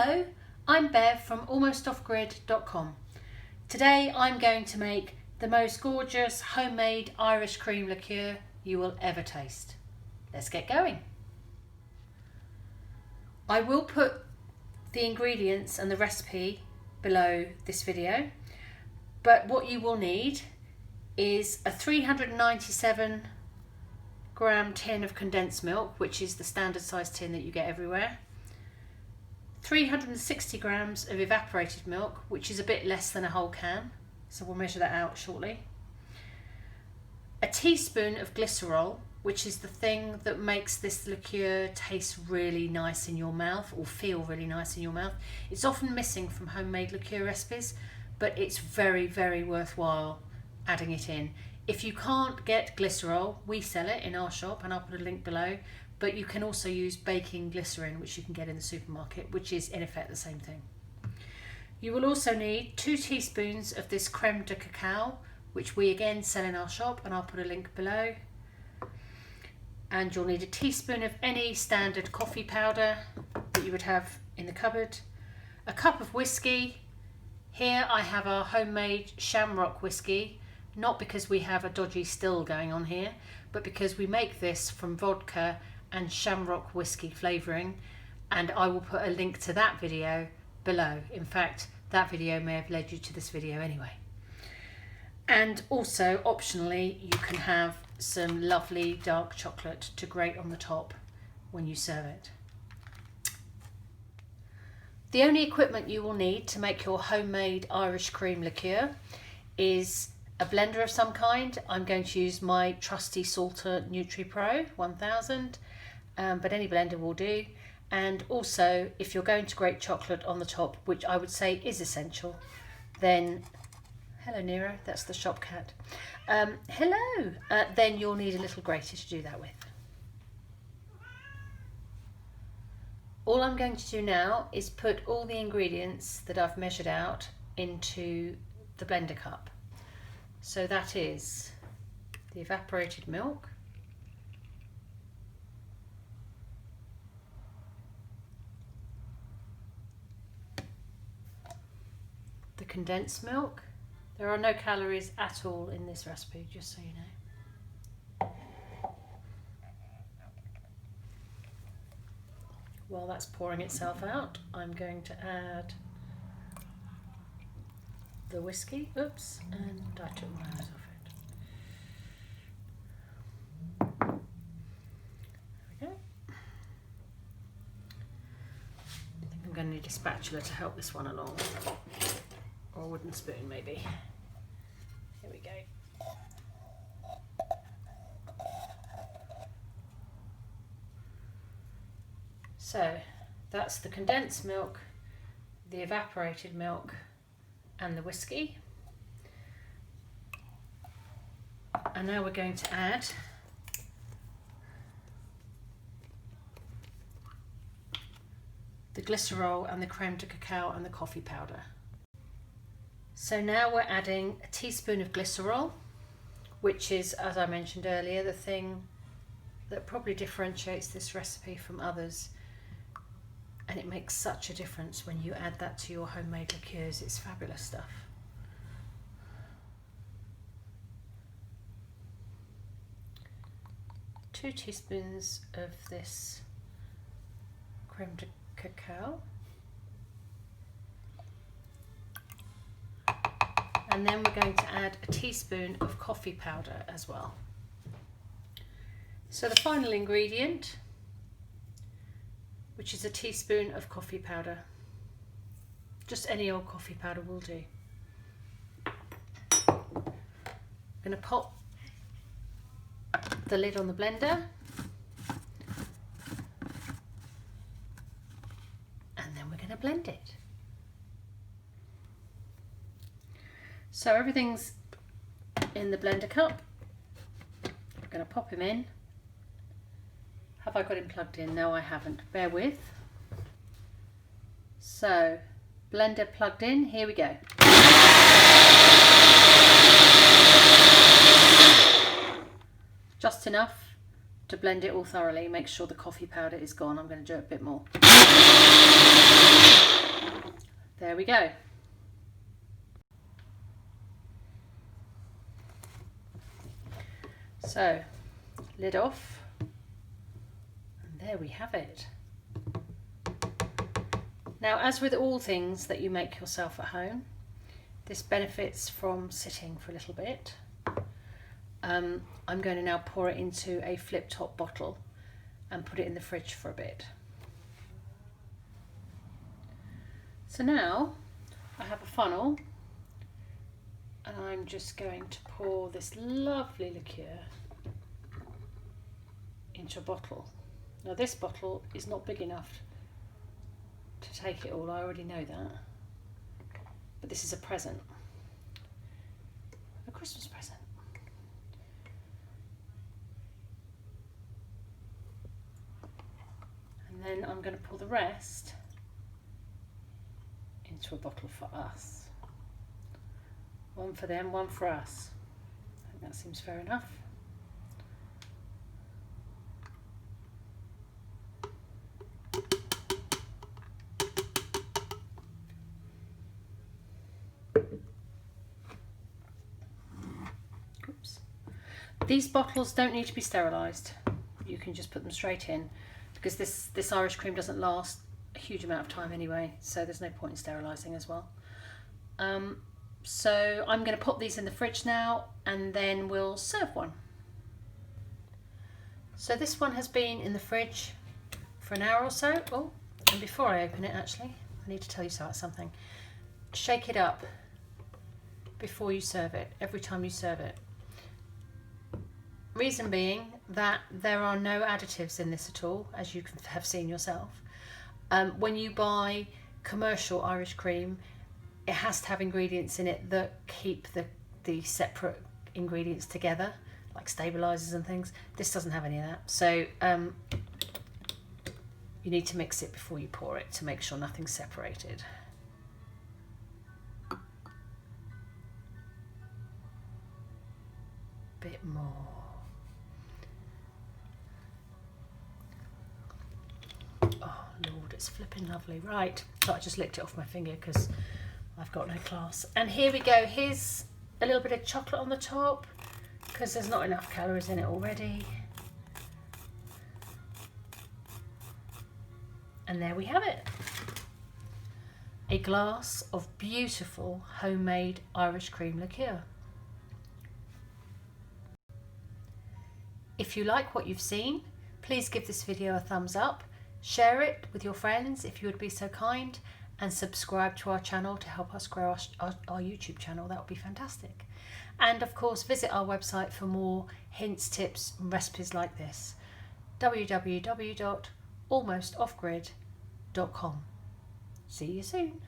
Hello, I'm Bev from almostoffgrid.com. Today I'm going to make the most gorgeous homemade Irish cream liqueur you will ever taste. Let's get going. I will put the ingredients and the recipe below this video, but what you will need is a 397 gram tin of condensed milk, which is the standard size tin that you get everywhere, 360 grams of evaporated milk, which is a bit less than a whole can, so we'll measure that out shortly, a teaspoon of glycerol, which is the thing that makes this liqueur taste really nice in your mouth or feel really nice in your mouth. It's often missing from homemade liqueur recipes, but it's very, very worthwhile adding it in. If you can't get glycerol, we sell it in our shop and I'll put a link below, but you can also use baking glycerin, which you can get in the supermarket, which is in effect the same thing. You will also need 2 teaspoons of this creme de cacao, which we again sell in our shop and I'll put a link below. And you'll need a teaspoon of any standard coffee powder that you would have in the cupboard, a cup of whiskey. Here I have our homemade Shamrock whiskey, not because we have a dodgy still going on here, but because we make this from vodka and Shamrock whiskey flavouring, and I will put a link to that video below. In fact, that video may have led you to this video anyway. And also, optionally, you can have some lovely dark chocolate to grate on the top when you serve it. The only equipment you will need to make your homemade Irish cream liqueur is a blender of some kind. I'm going to use my trusty Salter NutriPro 1000, but any blender will do. And also, if you're going to grate chocolate on the top, which I would say is essential, then hello Nero, that's the shop cat. Hello. Then you'll need a little grater to do that with. All I'm going to do now is put all the ingredients that I've measured out into the blender cup. So that is the evaporated milk, the condensed milk. There are no calories at all in this recipe, just so you know. While that's pouring itself out, I'm going to add the whiskey. Oops, and I took my eyes off it. There we go. I think I'm going to need a spatula to help this one along. Or a wooden spoon maybe. Here we go. So that's the condensed milk, the evaporated milk and the whiskey. And now we're going to add the glycerol and the creme de cacao and the coffee powder. So now we're adding a teaspoon of glycerol, which is, as I mentioned earlier, the thing that probably differentiates this recipe from others. And it makes such a difference when you add that to your homemade liqueurs. It's fabulous stuff. Two teaspoons of this creme de cacao. And then we're going to add a teaspoon of coffee powder as well. So the final ingredient, which is a teaspoon of coffee powder. Just any old coffee powder will do. I'm going to pop the lid on the blender and then we're going to blend it. So everything's in the blender cup. I'm going to pop him in. Have I got him plugged in? No, I haven't. Bear with. So, blender plugged in. Here we go. Just enough to blend it all thoroughly. Make sure the coffee powder is gone. I'm going to do it a bit more. there we go. So, lid off, and there we have it. Now, as with all things that you make yourself at home, this benefits from sitting for a little bit. I'm going to now pour it into a flip top bottle and put it in the fridge for a bit. So now I have a funnel, and I'm just going to pour this lovely liqueur into a bottle. Now this bottle is not big enough to take it all, I already know that, but this is a present, a Christmas present. And then I'm going to pour the rest into a bottle for us. One for them, one for us. I think that seems fair enough. Oops. These bottles don't need to be sterilised. You can just put them straight in, because this Irish cream doesn't last a huge amount of time anyway, so there's no point in sterilising as well. So I'm going to pop these in the fridge now, and then we'll serve one. So this one has been in the fridge for an hour or so. Oh, and before I open it, actually, I need to tell you something. Shake it up before you serve it, every time you serve it. Reason being that there are no additives in this at all, as you have seen yourself. When you buy commercial Irish cream, it has to have ingredients in it that keep the separate ingredients together, like stabilizers and things. This doesn't have any of that, so you need to mix it before you pour it to make sure nothing's separated. Bit more. Oh Lord, it's flipping lovely. Right, so I just licked it off my finger because I've got no class. And here we go. Here's a little bit of chocolate on the top because there's not enough calories in it already. And there we have it. A glass of beautiful homemade Irish cream liqueur. If you like what you've seen, please give this video a thumbs up, share it with your friends if you would be so kind, and subscribe to our channel to help us grow our YouTube channel. That would be fantastic. And of course, visit our website for more hints, tips and recipes like this. www.almostoffgrid.com. See you soon.